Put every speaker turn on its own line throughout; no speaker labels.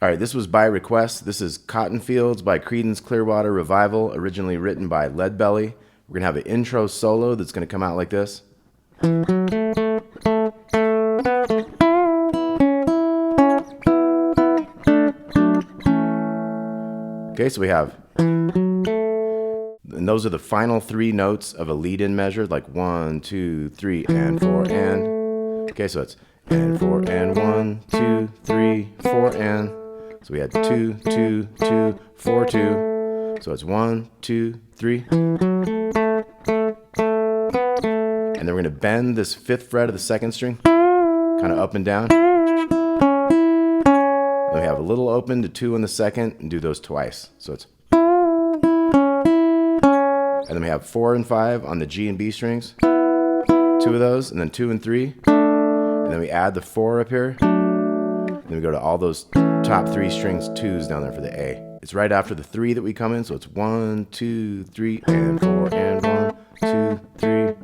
All right, this was by request. This is Cotton Fields by Creedence Clearwater Revival, originally written by Leadbelly. We're going to have an intro solo that's going to come out like this. Okay, so we have, and those are the final three notes of a lead-in measure, like 1, 2, 3, and 4, and. Okay, so it's and 4, and 1, 2, 3, 4, and. So we had 2, 2, 2, 4, 2. So it's 1, 2, 3. And then we're going to bend this 5th fret of the 2nd string, kind of up and down. Then we have a little open to 2 on the 2nd and do those twice. So it's. And then we have 4 and 5 on the G and B strings. 2 of those, and then 2 and 3. And then we add the 4 up here. And then we go to all those top 3 strings 2s down there for the A. It's right after the 3 that we come in, so it's 1, 2, 3, and 4, and 1, 2, 3.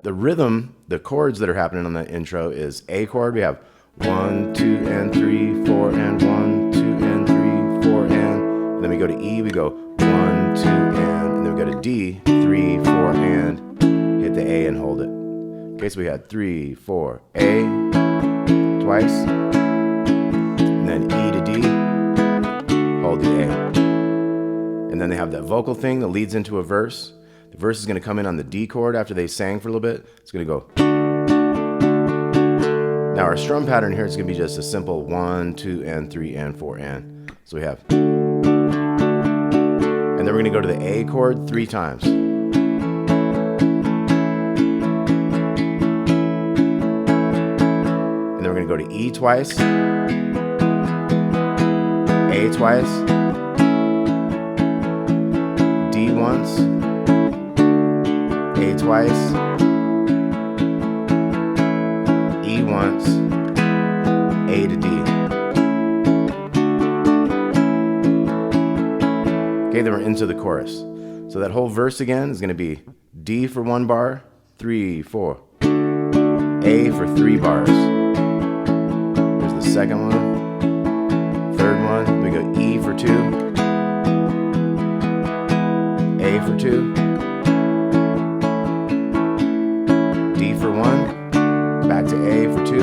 The rhythm, the chords that are happening on that intro is A chord. We have 1, 2, and 3, 4, and 1, 2, and 3, 4, and then we go to E, we go 1, 2, and then we go to D, 3, 4, and hit the A and hold it. Okay, so we had 3, 4, A twice, and then E to D, hold the A. And then they have that vocal thing that leads into a verse. The verse is going to come in on the D chord after they sang for a little bit. It's going to go. Now our strum pattern here is going to be just a simple 1, 2, and 3, and 4, and. So we have. And then we're going to go to the A chord 3 times. And then we're going to go to E twice, A twice, D once, A twice, E once, A to D. Okay, then we're into the chorus. So that whole verse again is going to be D for 1 bar, 3, 4. A for 3 bars. Here's the second one. Third one, we go E for 2. A for 2. D for 1. Back to A for 2.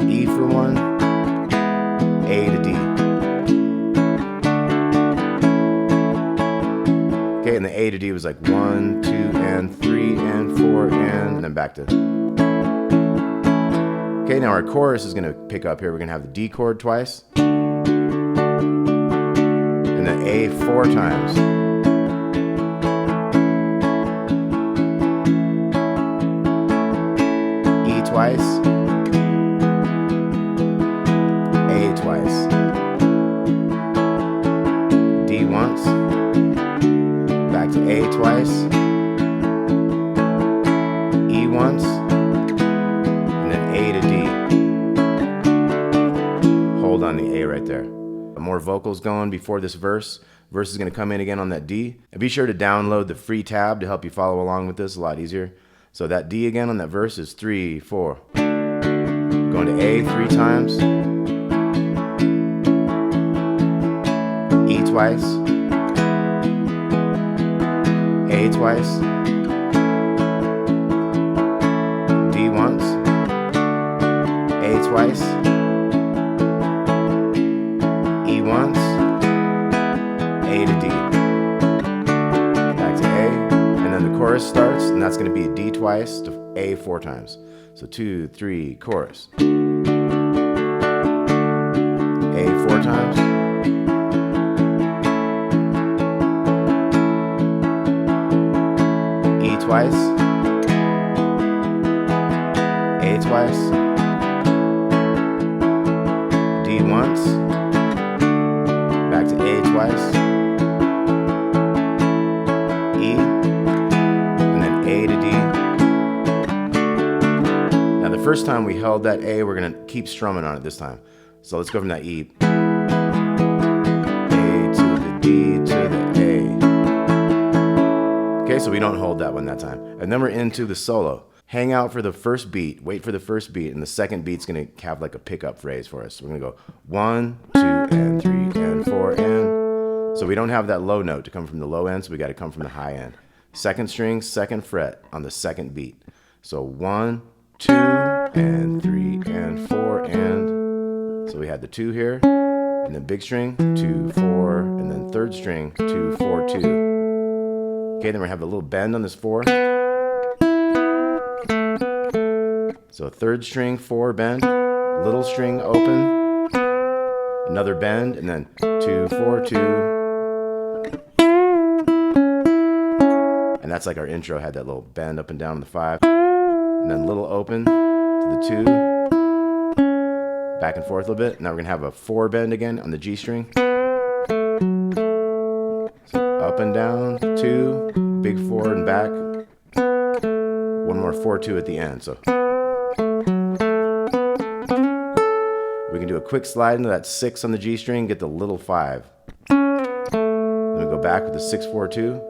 E for 1. A to D. Okay, and the A to D was like 1, 2, and 3, and 4, and then back to. Okay, now our chorus is going to pick up here. We're going to have the D chord twice. And the A 4 times. E twice. A twice. D once. Back to A twice. E once. And then A to D. Hold on the A right there. More vocals going before this verse. Verse is going to come in again on that D. And be sure to download the free tab to help you follow along with this a lot easier. So that D again on that verse is 3, 4. Going to A 3 times. E twice. A twice. D once. A twice. E once. A to D. Back to A. And then the chorus starts, and that's going to be a D twice to A 4 times. So 2, 3, chorus. A 4 times. E twice. A twice. D once. Back to A twice. E. And then A to D. Now the first time we held that A, we're going to keep strumming on it this time. So let's go from that E. A to the D to the A. Okay, Okay, so we don't hold that one that time. And then we're into the solo. Hang out for the first beat, wait for the first beat, and the second beat's gonna have like a pickup phrase for us. So we're gonna go 1, 2, and 3, and 4, and. So we don't have that low note to come from the low end, so we gotta come from the high end. Second string, second fret on the second beat. So 1, 2, and 3, and 4, and. So we had the 2 here, and then big string, 2, 4, and then third string, 2, 4, 2. Okay, then we have a little bend on this 4. So third string, 4 bend, little string open, another bend, and then 2, 4, 2. And that's like our intro had that little bend up and down on the 5, and then little open to the 2, back and forth a little bit. Now we're gonna have a 4 bend again on the G string. So up and down, 2, big 4 and back. One more 4, 2 at the end. So we can do a quick slide into that 6 on the G string, get the little 5. Then we go back with the 6, 4, 2.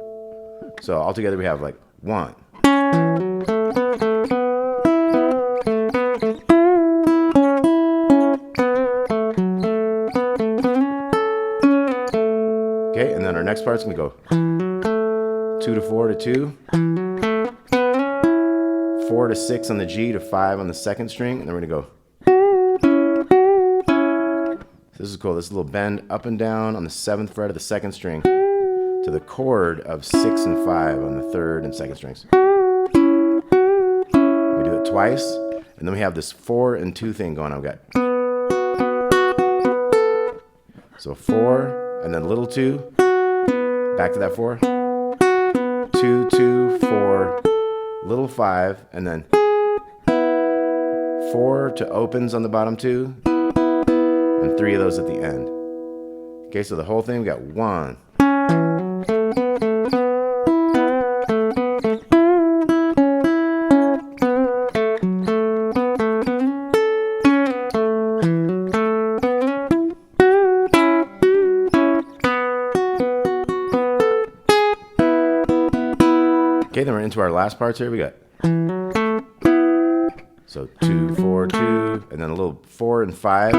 So altogether we have like 1. Okay, and then our next part's gonna go 2 to 4 to 2, 4 to 6 on the G to 5 on the second string, and then we're gonna go. This is cool. This little bend up and down on the 7th fret of the second string to the chord of 6 and 5 on the third and second strings. We do it twice, and then we have this 4 and 2 thing going on. We got so 4 and then little 2, back to that 4, 2, 2, 4, little 5, and then 4 to opens on the bottom 2. And 3 of those at the end. Okay, so the whole thing, we got 1. Okay, then we're into our last parts here. We got so 2, 4, 2, and then a little 4 and 5.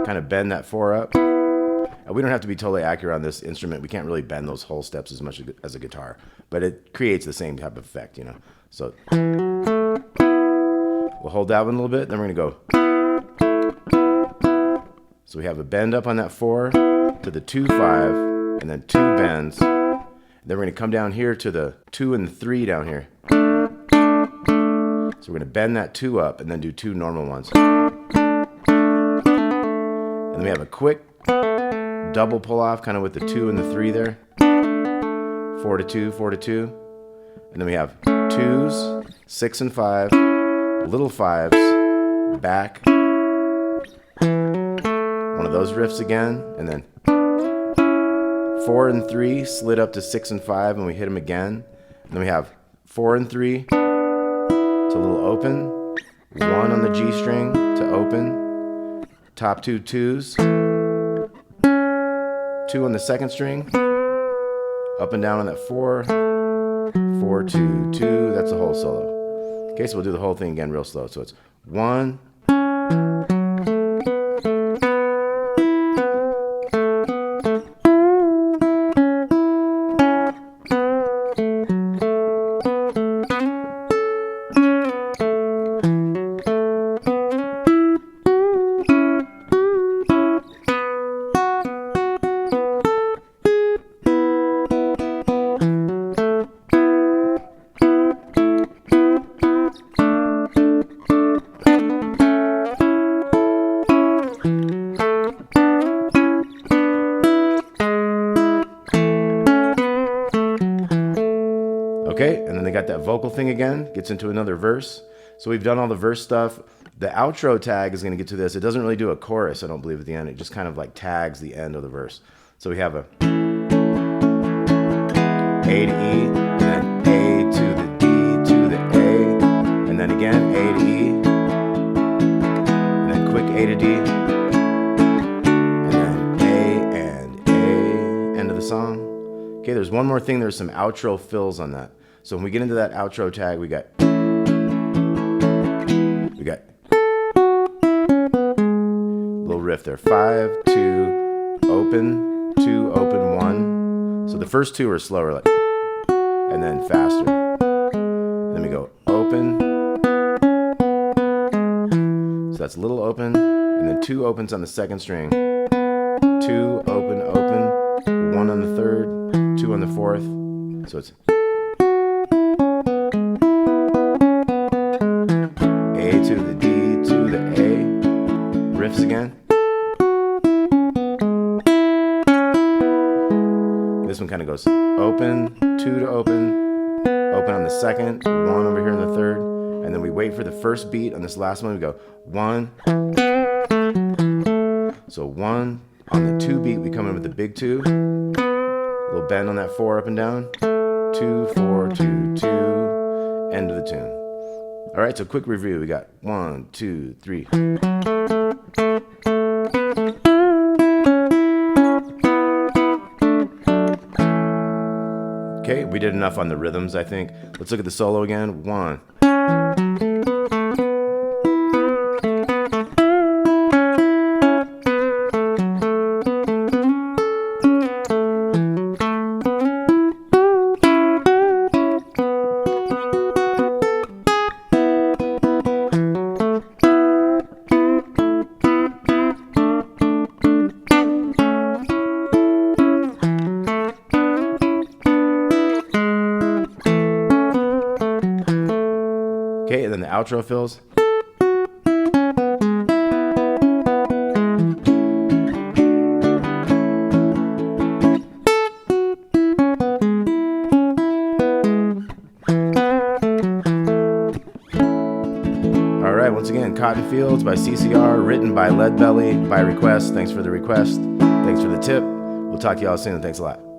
Kind of bend that 4 up. And we don't have to be totally accurate on this instrument. We can't really bend those whole steps as much as a guitar, but it creates the same type of effect, you know. So we'll hold that one a little bit, then we're gonna go. So we have a bend up on that 4 to the 2, 5, and then 2 bends. Then we're gonna come down here to the 2 and the 3 down here. So we're gonna bend that 2 up and then do 2 normal ones. And then we have a quick double pull off kind of with the 2 and the 3 there. 4 to 2, 4 to 2. And then we have 2s, 6 and 5, little 5s, back. One of those riffs again, and then 4 and 3 slid up to 6 and 5, and we hit them again. And then we have 4 and 3 to little open, 1 on the G string to open, top 2 2s, 2 on the second string, up and down on that 4, 4, 2, 2, that's the whole solo. Okay, so we'll do the whole thing again real slow. So it's 1, okay, and then they got that vocal thing again, gets into another verse. So we've done all the verse stuff. The outro tag is going to get to this. It doesn't really do a chorus, I don't believe, at the end. It just kind of like tags the end of the verse. So we have a A to E, and then A to the D to the A, and then again A to E, and then quick A to D, and then A, end of the song. Okay, there's one more thing. There's some outro fills on that. So when we get into that outro tag, we got little riff there. 5, 2, open, 2, open, 1. So the first two are slower, like, and then faster. And then we go open. So that's a little open, and then 2 opens on the second string. 2, open, open, 1 on the third, 2 on the fourth. So it's A to the D to the A. Riffs again. This one kind of goes open, 2 to open on the second, 1 over here on the third, and then we wait for the first beat on this last one. We go 1. So 1 on the 2 beat, we come in with the big 2. Little bend on that 4 up and down. 2, 4, 2, 2. End of the tune. All right, so quick review. We got 1, 2, 3. Okay, we did enough on the rhythms, I think. Let's look at the solo again. 1. Okay, and then the outro fills. All right, once again, Cotton Fields by CCR, written by Leadbelly, by request. Thanks for the request. Thanks for the tip. We'll talk to y'all soon. Thanks a lot.